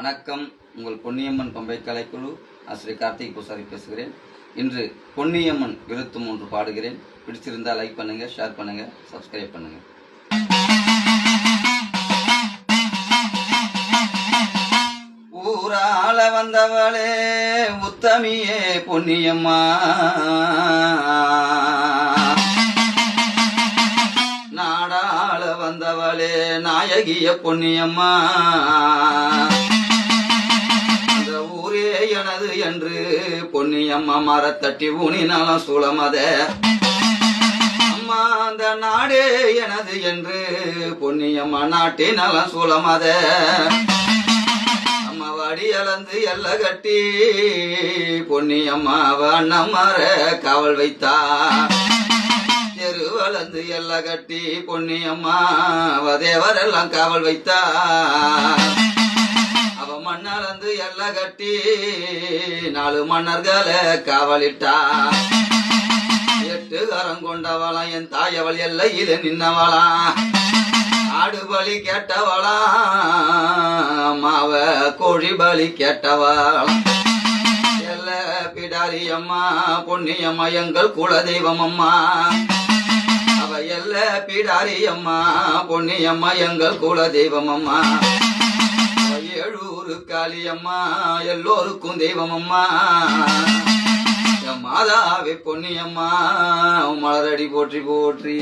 வணக்கம். உங்கள் பொன்னியம்மன் பம்பை கலைக்குழு ஆசிரியர் கார்த்திக் பூசாரி பேசுகிறேன். இன்று பொன்னியம்மன் 23 பாடுகிறேன். பிடிச்சிருந்தா லைக் பண்ணுங்க, ஷேர் பண்ணுங்க, சப்ஸ்கிரைப் பண்ணுங்க. ஊரால வந்தவளே உத்தமியே பொன்னியம்மா, நாடாள வந்தவளே நாயகிய பொன்னியம்மா, அந்த ஊரே எனது என்று பொன்னியம்மா மரத்தட்டி ஊனினாலும் சூளமத அம்மா, அந்த நாடே எனது என்று பொன்னியம்மா நாட்டினாலும் சூளமத அம்மா, வாடி அளந்து எல்ல கட்டி பொன்னியம்மா நம்மார காவல் வைத்தா, தெரு வளர்ந்து எல்ல கட்டி பொன்னியம்மா தேவரெல்லாம் காவல் வைத்தா, அவ மண்ணளந்து எல்ல கட்டி 4 மன்னர்களை காவலிட்டா, 8 கரம் கொண்டவளாம் என் தாயவள் எல்லையில நின்னவளாம், ஆடு பலி கேட்டவளாம் அம்மாவ கோழி பலி கேட்டவளாம், எல்ல பிடாரி அம்மா பொன்னியம்மா எங்கள் குலதெய்வம் அம்மா, அவ எல்ல பிடாரி அம்மா பொன்னியம்மா எங்கள் குலதெய்வம் அம்மா, ஏழூரு காளியம்மா எல்லோருக்கும் தெய்வம் அம்மா, மாதாவே பொன்னியம்மா மலரடி போற்றி போற்றி.